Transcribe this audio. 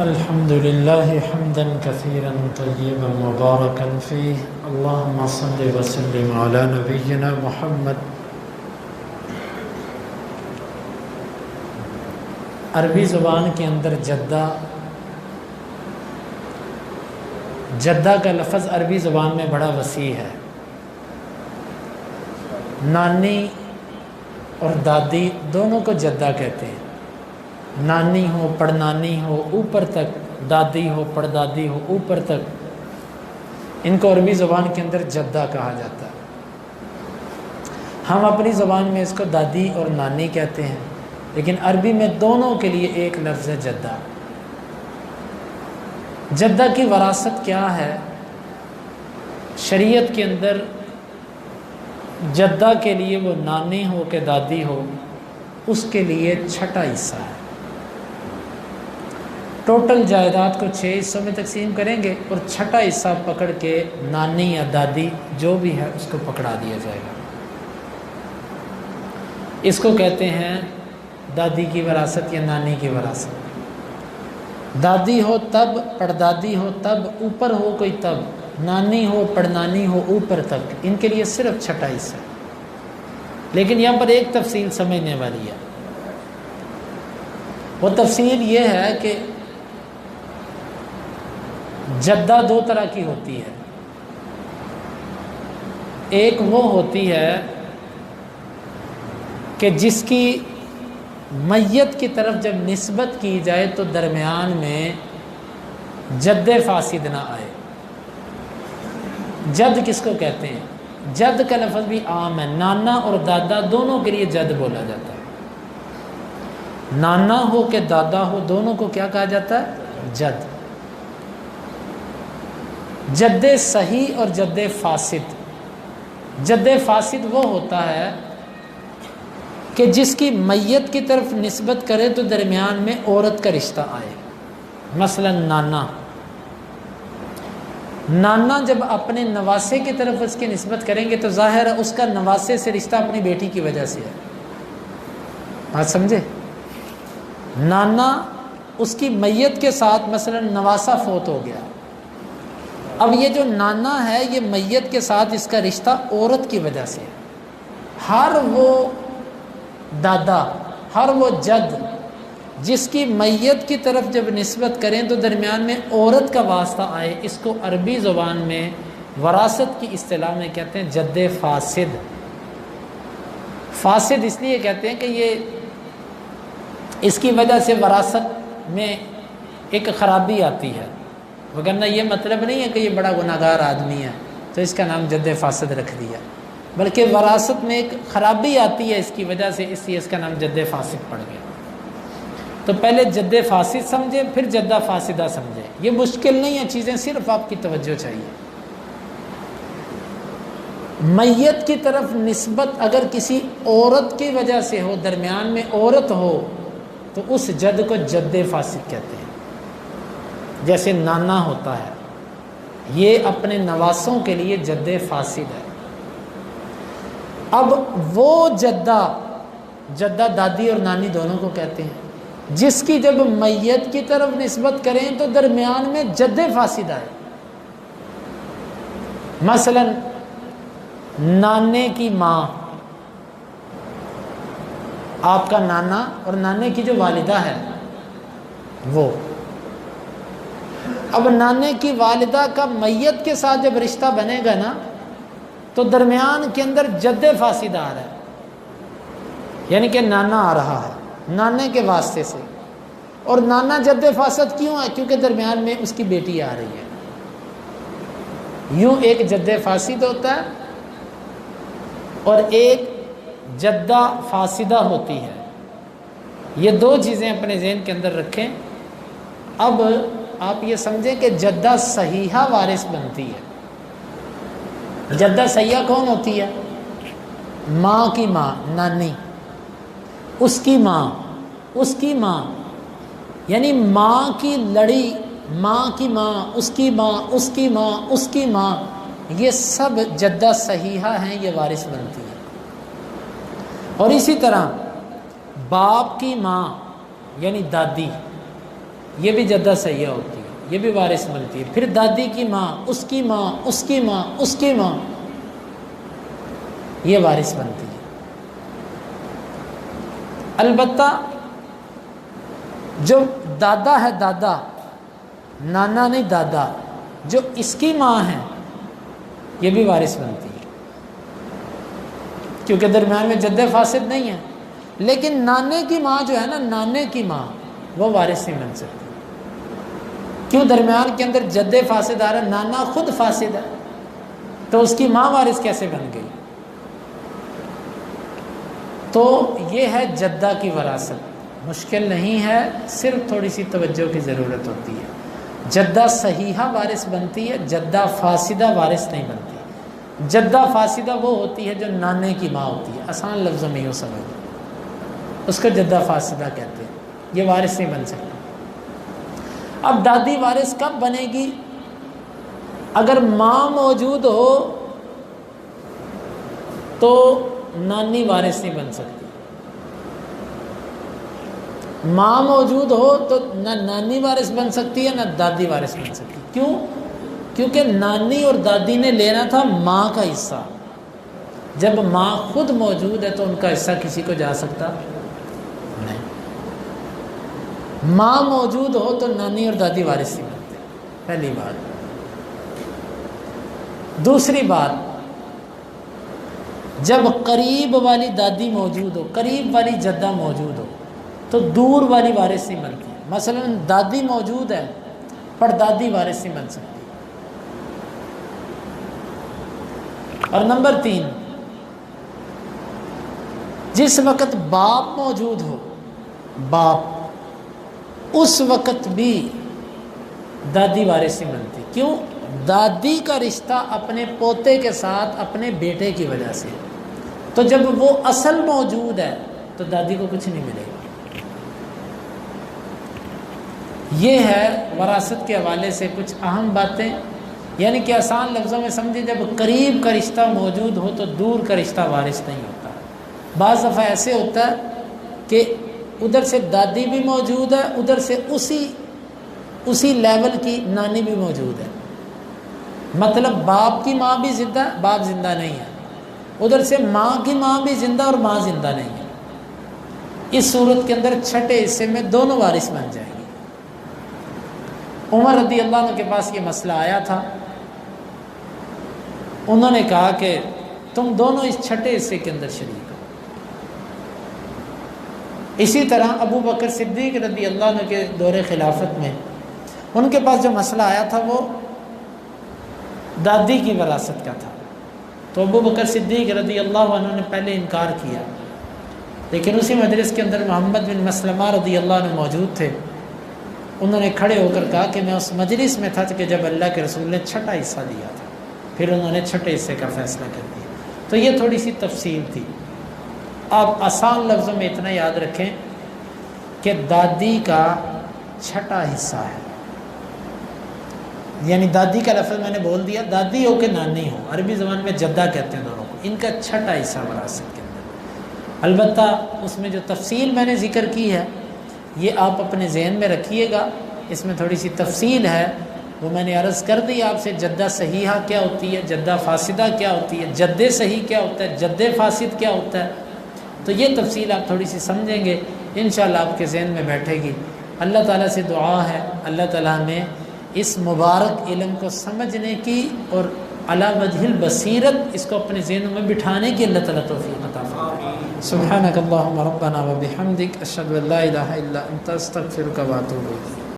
الحمد لله حمدا كثيرا طيبا مباركا فيه اللهم صل وسلم على نبينا محمد۔ عربی زبان کے اندر جدہ کا لفظ عربی زبان میں بڑا وسیع ہے۔ نانی اور دادی دونوں کو جدہ کہتے ہیں۔ نانی ہو پڑنانی ہو اوپر تک، دادی ہو پڑدادی ہو اوپر تک، ان کو عربی زبان کے اندر جدہ کہا جاتا ہے۔ ہم اپنی زبان میں اس کو دادی اور نانی کہتے ہیں، لیکن عربی میں دونوں کے لیے ایک لفظ ہے جدہ۔ جدہ کی وراثت کیا ہے؟ شریعت کے اندر جدہ کے لیے وہ نانی ہو کہ دادی ہو، اس کے لیے چھٹا حصہ ہے۔ ٹوٹل جائیداد کو 6 حصوں میں تقسیم کریں گے اور چھٹا حصہ پکڑ کے نانی یا دادی جو بھی ہے اس کو پکڑا دیا جائے گا۔ اس کو کہتے ہیں دادی کی وراثت یا نانی کی وراثت۔ دادی ہو تب، پڑدادی ہو تب، اوپر ہو کوئی تب، نانی ہو پڑنانی ہو اوپر تک، ان کے لیے صرف چھٹا حصہ ہے۔ لیکن یہاں پر ایک تفصیل سمجھنے والی ہے۔ وہ تفصیل یہ ہے کہ جدہ 2 طرح کی ہوتی ہے۔ ایک وہ ہوتی ہے کہ جس کی میت کی طرف جب نسبت کی جائے تو درمیان میں جد فاسد نہ آئے۔ جد کس کو کہتے ہیں؟ جد کا لفظ بھی عام ہے، نانا اور دادا دونوں کے لیے جد بولا جاتا ہے۔ نانا ہو کہ دادا ہو، دونوں کو کیا کہا جاتا ہے؟ جد۔ جد صحیح اور جد فاسد۔ جد فاسد وہ ہوتا ہے کہ جس کی میت کی طرف نسبت کرے تو درمیان میں عورت کا رشتہ آئے۔ مثلا نانا جب اپنے نواسے کی طرف اس کی نسبت کریں گے تو ظاہر ہے اس کا نواسے سے رشتہ اپنی بیٹی کی وجہ سے ہے۔ بات سمجھے؟ نانا اس کی میت کے ساتھ مثلا نواسا فوت ہو گیا، اب یہ جو نانا ہے یہ میت کے ساتھ اس کا رشتہ عورت کی وجہ سے ہے۔ ہر وہ دادا، ہر وہ جد جس کی میت کی طرف جب نسبت کریں تو درمیان میں عورت کا واسطہ آئے، اس کو عربی زبان میں وراثت کی اصطلاح میں کہتے ہیں جد فاسد۔ فاسد اس لیے کہتے ہیں کہ یہ اس کی وجہ سے وراثت میں ایک خرابی آتی ہے، وگرنہ یہ مطلب نہیں ہے کہ یہ بڑا گناہگار آدمی ہے تو اس کا نام جد فاسد رکھ دیا، بلکہ وراثت میں ایک خرابی آتی ہے اس کی وجہ سے، اس لیے اس کا نام جد فاسد پڑ گیا۔ تو پہلے جد فاسد سمجھے پھر جدہ فاسدہ سمجھے، یہ مشکل نہیں ہے چیزیں، صرف آپ کی توجہ چاہیے۔ میت کی طرف نسبت اگر کسی عورت کی وجہ سے ہو، درمیان میں عورت ہو، تو اس جد کو جد فاسد کہتے ہیں۔ جیسے نانا ہوتا ہے، یہ اپنے نواسوں کے لیے جد فاسد ہے۔ اب وہ جدہ دادی اور نانی دونوں کو کہتے ہیں جس کی جب میت کی طرف نسبت کریں تو درمیان میں جد فاسد آئے۔ مثلا نانے کی ماں، آپ کا نانا اور نانے کی جو والدہ ہے وہ، اب نانے کی والدہ کا میت کے ساتھ جب رشتہ بنے گا نا تو درمیان کے اندر جد فاسد آ رہا ہے، یعنی کہ نانا آ رہا ہے نانے کے واسطے سے، اور نانا جد فاسد کیوں ہے؟ کیونکہ درمیان میں اس کی بیٹی آ رہی ہے۔ یوں ایک جد فاسد ہوتا ہے اور ایک جدہ فاسدہ ہوتی ہے۔ یہ 2 چیزیں اپنے ذہن کے اندر رکھیں۔ اب آپ یہ سمجھیں کہ جدہ صحیحہ وارث بنتی ہے۔ جدہ صحیحہ کون ہوتی ہے؟ ماں کی ماں، نانی، اس کی ماں، اس کی ماں، یعنی ماں کی لڑی، ماں کی ماں، اس کی ماں، اس کی ماں، اس کی ماں، یہ سب جدہ صحیحہ ہیں، یہ وارث بنتی ہے۔ اور اسی طرح باپ کی ماں یعنی دادی، یہ بھی جدہ سیاح ہوتی ہے، یہ بھی وارث بنتی ہے۔ پھر دادی کی ماں، اس کی ماں، اس کی ماں، اس کی ماں، یہ وارث بنتی ہے۔ البتہ جو دادا ہے، دادا، نانا نہیں دادا، جو اس کی ماں ہے یہ بھی وارث بنتی ہے، کیونکہ درمیان میں جد فاسد نہیں ہے۔ لیکن نانے کی ماں جو ہے نا، نانے کی ماں، وہ وارث نہیں بن سکتی۔ کیوں؟ درمیان کے اندر جد فاسد آ رہا ہے، نانا خود فاسد ہے، تو اس کی ماں وارث کیسے بن گئی؟ تو یہ ہے جدہ کی وراثت۔ مشکل نہیں ہے، صرف تھوڑی سی توجہ کی ضرورت ہوتی ہے۔ جدہ صحیحہ وارث بنتی ہے، جدہ فاسدہ وارث نہیں بنتی۔ جدہ فاسدہ وہ ہوتی ہے جو نانے کی ماں ہوتی ہے، آسان لفظوں میں یوں سمجھ، اس کو جدہ فاسدہ کہتے ہیں، یہ وارث نہیں بن سکتی۔ اب دادی وارث کب بنے گی؟ اگر ماں موجود ہو تو نانی وارث نہیں بن سکتی، ماں موجود ہو تو نہ نانی وارث بن سکتی ہے، نہ دادی وارث بن سکتی۔ کیوں؟ کیونکہ نانی اور دادی نے لینا تھا ماں کا حصہ، جب ماں خود موجود ہے تو ان کا حصہ کسی کو جا سکتا نہیں۔ ماں موجود ہو تو نانی اور دادی وارث نہیں بنتے، پہلی بات۔ دوسری بات، جب قریب والی دادی موجود ہو، قریب والی جدہ موجود ہو، تو دور والی وارث نہیں بنتی۔ مثلا دادی موجود ہے پر دادی وارث نہیں بن سکتی۔ اور نمبر 3، جس وقت باپ موجود ہو، باپ، اس وقت بھی دادی وارث نہیں بنتی۔ کیوں؟ دادی کا رشتہ اپنے پوتے کے ساتھ اپنے بیٹے کی وجہ سے، تو جب وہ اصل موجود ہے تو دادی کو کچھ نہیں ملے گا۔ یہ ہے وراثت کے حوالے سے کچھ اہم باتیں، یعنی کہ آسان لفظوں میں سمجھیں، جب قریب کا رشتہ موجود ہو تو دور کا رشتہ وارث نہیں ہوتا۔ بعض دفعہ ایسے ہوتا ہے کہ ادھر سے دادی بھی موجود ہے، ادھر سے اسی لیول کی نانی بھی موجود ہے، مطلب باپ کی ماں بھی زندہ ہے، باپ زندہ نہیں ہے، ادھر سے ماں کی ماں بھی زندہ اور ماں زندہ نہیں ہے۔ اس صورت کے اندر چھٹے حصے میں دونوں وارث بن جائیں گے۔ عمر رضی اللہ عنہ کے پاس یہ مسئلہ آیا تھا، انہوں نے کہا کہ تم دونوں اس چھٹے حصے کے اندر شریک ہو۔ اسی طرح ابو بکر صدیق رضی اللہ عنہ کے دور خلافت میں ان کے پاس جو مسئلہ آیا تھا وہ دادی کی وراثت کا تھا، تو ابو بکر صدیق رضی اللہ عنہ نے پہلے انکار کیا، لیکن اسی مجلس کے اندر محمد بن مسلمہ رضی اللہ عنہ موجود تھے، انہوں نے کھڑے ہو کر کہا کہ میں اس مجلس میں تھا کہ جب اللہ کے رسول نے چھٹا حصہ دیا تھا، پھر انہوں نے چھٹے حصے کا فیصلہ کر دیا۔ تو یہ تھوڑی سی تفصیل تھی۔ آپ آسان لفظوں میں اتنا یاد رکھیں کہ دادی کا چھٹا حصہ ہے، یعنی دادی کا لفظ میں نے بول دیا، دادی ہو کہ نانی ہو، عربی زبان میں جدہ کہتے ہیں دونوں کو، ان کا چھٹا حصہ وراثت کے اندر۔ البتہ اس میں جو تفصیل میں نے ذکر کی ہے یہ آپ اپنے ذہن میں رکھیے گا، اس میں تھوڑی سی تفصیل ہے، وہ میں نے عرض کر دی آپ سے۔ جدہ صحیحہ کیا ہوتی ہے، جدہ فاسدہ کیا ہوتی ہے، جد صحیح کیا ہوتا ہے، جد فاسد کیا ہوتا ہے، تو یہ تفصیل آپ تھوڑی سی سمجھیں گے، انشاءاللہ آپ کے ذہن میں بیٹھے گی۔ اللہ تعالیٰ سے دعا ہے اللہ تعالیٰ ہمیں اس مبارک علم کو سمجھنے کی اور علی وجہ البصیرت اس کو اپنے ذہنوں میں بٹھانے کی اللہ تعالیٰ توفیق عطا فرمائے۔ سبحانک اللہم ربنا و بحمدک، اشہد ان لا الہ الا انت، استغفرک و اتوب الیک۔